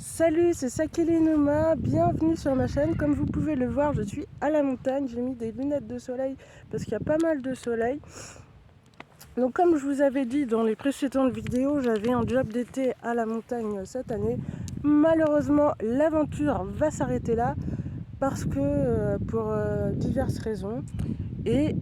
Salut, c'est Sakeli Noma, bienvenue sur ma chaîne. Comme vous pouvez le voir, je suis à la montagne. J'ai mis des lunettes de soleil parce qu'il y a pas mal de soleil. Donc comme je vous avais dit dans les précédentes vidéos, j'avais un job d'été à la montagne cette année. Malheureusement, l'aventure va s'arrêter là parce que pour diverses raisons. Et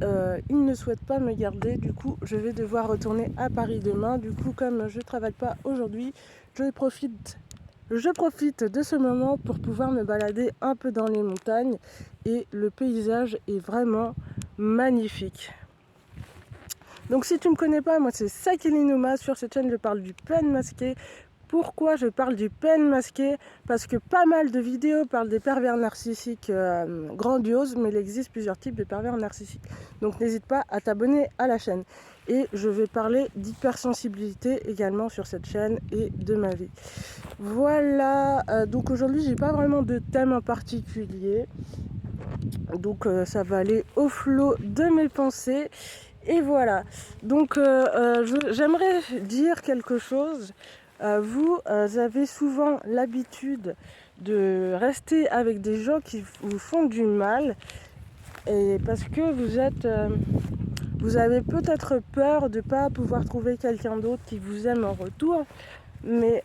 ils ne souhaitent pas me garder. Du coup, je vais devoir retourner à Paris demain. Du coup, comme je ne travaille pas aujourd'hui, je profite de ce moment pour pouvoir me balader un peu dans les montagnes et le paysage est vraiment magnifique. Donc si tu ne me connais pas, moi c'est Sakeli Noma. Sur cette chaîne je parle du pen masqué. Pourquoi je parle du pen masqué? Parce que pas mal de vidéos parlent des pervers narcissiques grandioses, mais il existe plusieurs types de pervers narcissiques. Donc n'hésite pas à t'abonner à la chaîne. Et je vais parler d'hypersensibilité également sur cette chaîne et de ma vie. Voilà, donc aujourd'hui j'ai pas vraiment de thème en particulier. Donc ça va aller au flot de mes pensées. Et voilà, donc j'aimerais dire quelque chose. Vous avez souvent l'habitude de rester avec des gens qui vous font du mal. Et parce que vous avez peut-être peur de ne pas pouvoir trouver quelqu'un d'autre qui vous aime en retour. Mais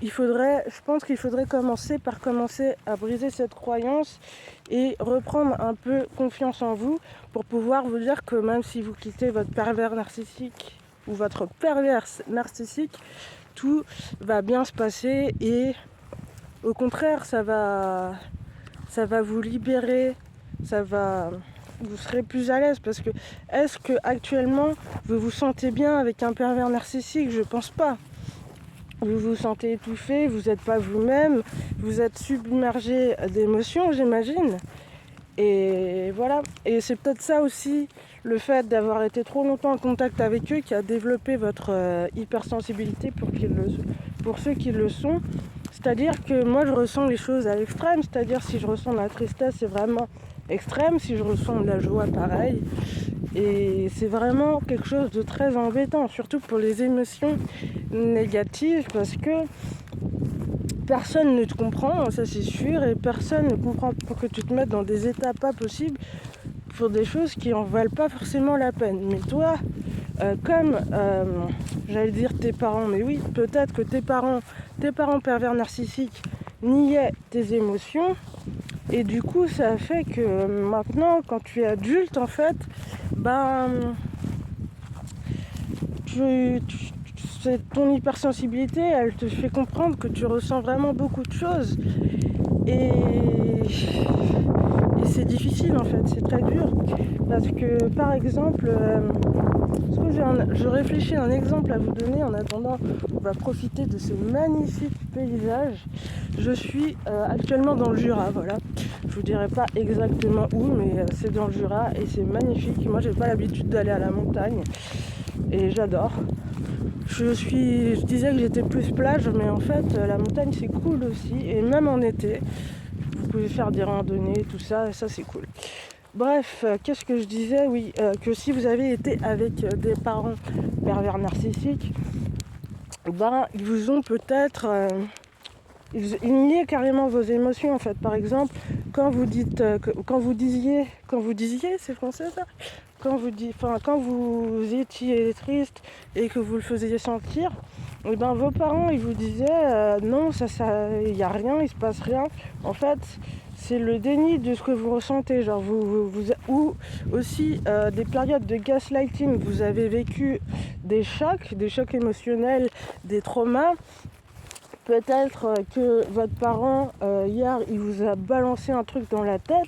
je pense qu'il faudrait commencer à briser cette croyance et reprendre un peu confiance en vous pour pouvoir vous dire que même si vous quittez votre pervers narcissique ou votre perverse narcissique, tout va bien se passer et au contraire ça va vous libérer, vous serez plus à l'aise parce que est-ce que actuellement vous vous sentez bien avec un pervers narcissique? Je pense pas. Vous vous sentez étouffé, vous n'êtes pas vous-même, vous êtes submergé d'émotions, j'imagine. Et voilà. Et c'est peut-être ça aussi, le fait d'avoir été trop longtemps en contact avec eux, qui a développé votre hypersensibilité pour ceux qui le sont. C'est-à-dire que moi, je ressens les choses à l'extrême. C'est-à-dire si je ressens de la tristesse, c'est vraiment extrême. Si je ressens de la joie, pareil. Et c'est vraiment quelque chose de très embêtant, surtout pour les émotions négatives, parce que personne ne te comprend, ça c'est sûr, et personne ne comprend pour que tu te mettes dans des états pas possibles pour des choses qui en valent pas forcément la peine. Mais toi, j'allais dire tes parents, mais oui, peut-être que tes parents pervers narcissiques niaient tes émotions, et du coup ça fait que maintenant, quand tu es adulte, en fait, ton hypersensibilité, elle te fait comprendre que tu ressens vraiment beaucoup de choses. Et c'est difficile en fait, c'est très dur. Parce que par exemple, je réfléchis à un exemple à vous donner. En attendant, on va profiter de ce magnifique paysage. Je suis actuellement dans le Jura, voilà. Je vous dirai pas exactement où, mais c'est dans le Jura et c'est magnifique. Moi j'ai pas l'habitude d'aller à la montagne et j'adore. Je disais que j'étais plus plage, mais en fait la montagne c'est cool aussi, et même en été vous pouvez faire des randonnées, tout ça, et ça c'est cool. Bref, qu'est-ce que je disais? Oui, que si vous avez été avec des parents pervers narcissiques, ils vous ont peut-être ils niaient carrément vos émotions en fait. Par exemple, quand vous disiez, c'est français ça, quand vous étiez triste et que vous le faisiez sentir, et vos parents ils vous disaient non, il y a rien, il se passe rien. En fait, c'est le déni de ce que vous ressentez, genre ou aussi des périodes de gaslighting. Vous avez vécu des chocs émotionnels, des traumas. Peut-être que votre parent hier il vous a balancé un truc dans la tête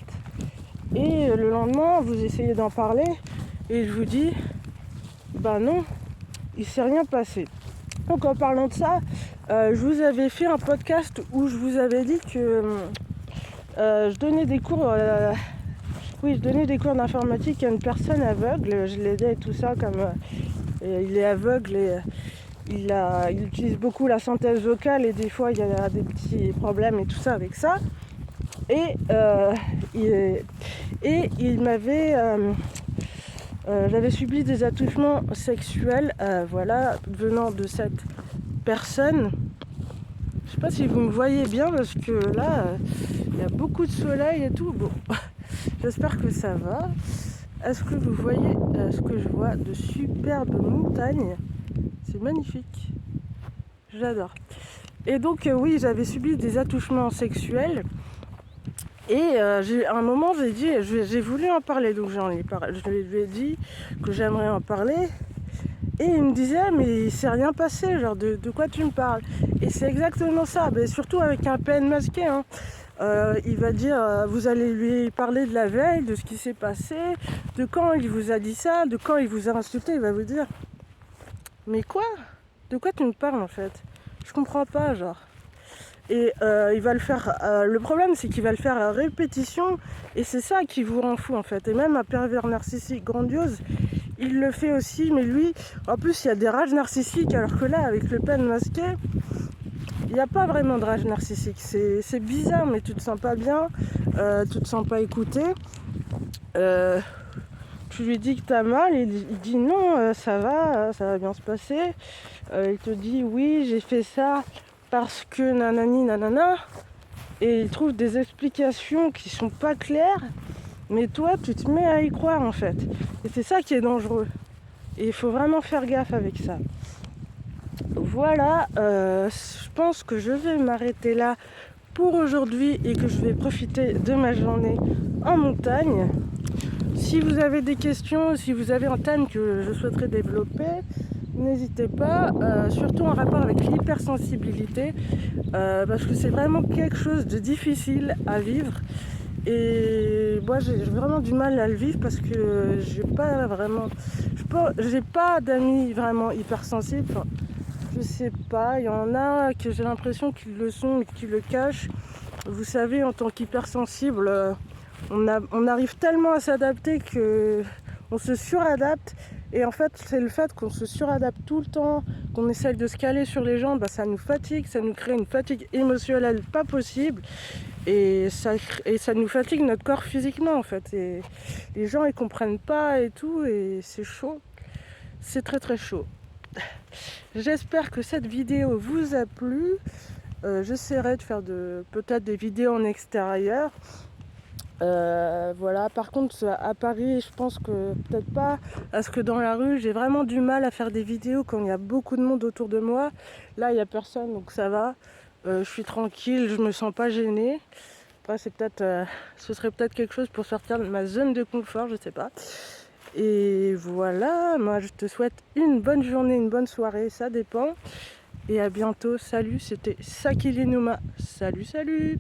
et le lendemain vous essayez d'en parler et je vous dis non, il s'est rien passé. Donc en parlant de ça, je vous avais fait un podcast où je vous avais dit que je donnais des cours d'informatique à une personne aveugle. Je l'aidais et tout ça, comme il est aveugle et il utilise beaucoup la synthèse vocale et des fois il y a des petits problèmes et tout ça avec ça. Et il m'avait j'avais subi des attouchements sexuels venant de cette personne. Je sais pas si vous me voyez bien parce que là, il y a beaucoup de soleil et tout. Bon, j'espère que ça va. Est-ce que vous voyez ce que je vois de superbes montagnes? C'est magnifique. J'adore. Et donc, oui, j'avais subi des attouchements sexuels. Et à un moment, j'ai voulu en parler. Donc, je lui ai dit que j'aimerais en parler. Et il me disait, ah, mais il s'est rien passé, genre de quoi tu me parles? Et c'est exactement ça, mais surtout avec un PN masqué. Hein. Il va dire, vous allez lui parler de la veille, de ce qui s'est passé, de quand il vous a dit ça, de quand il vous a insulté. Il va vous dire, mais quoi? De quoi tu me parles en fait? Je comprends pas, genre. Et il va le faire. Le problème, c'est qu'il va le faire à répétition, et c'est ça qui vous rend fou en fait. Et même un pervers narcissique grandiose, il le fait aussi, mais lui, en plus, il y a des rages narcissiques, alors que là, avec le PN masqué, il n'y a pas vraiment de rage narcissique. C'est bizarre, mais tu te sens pas bien, tu te sens pas écouté. Tu lui dis que t'as mal, et il dit non, ça va bien se passer. Il te dit oui, j'ai fait ça parce que nanani nanana. Et il trouve des explications qui sont pas claires, mais toi, tu te mets à y croire en fait. Et c'est ça qui est dangereux. Et il faut vraiment faire gaffe avec ça. Voilà, je pense que je vais m'arrêter là pour aujourd'hui et que je vais profiter de ma journée en montagne. Si vous avez des questions, si vous avez un thème que je souhaiterais développer, n'hésitez pas, surtout en rapport avec l'hypersensibilité, parce que c'est vraiment quelque chose de difficile à vivre. Et moi j'ai vraiment du mal à le vivre parce que j'ai pas d'amis vraiment hypersensibles. Enfin, je sais pas, il y en a que j'ai l'impression qu'ils le sont et qu'ils le cachent. Vous savez, en tant qu'hypersensible, on arrive tellement à s'adapter que on se suradapte. Et en fait, c'est le fait qu'on se suradapte tout le temps, qu'on essaye de se caler sur les gens, bah, ça nous fatigue, ça nous crée une fatigue émotionnelle pas possible. Et ça nous fatigue notre corps physiquement en fait. Et les gens ils comprennent pas et tout, et c'est chaud. C'est très très chaud. J'espère que cette vidéo vous a plu. J'essaierai de faire peut-être des vidéos en extérieur. Voilà, par contre à Paris je pense que peut-être pas, parce que dans la rue j'ai vraiment du mal à faire des vidéos quand il y a beaucoup de monde autour de moi. Là il n'y a personne donc ça va, je suis tranquille, je me sens pas gênée. Après ce serait peut-être quelque chose pour sortir de ma zone de confort, je sais pas. Et voilà, moi je te souhaite une bonne journée, une bonne soirée, ça dépend. Et à bientôt, salut, c'était Sakili Numa. Salut, salut!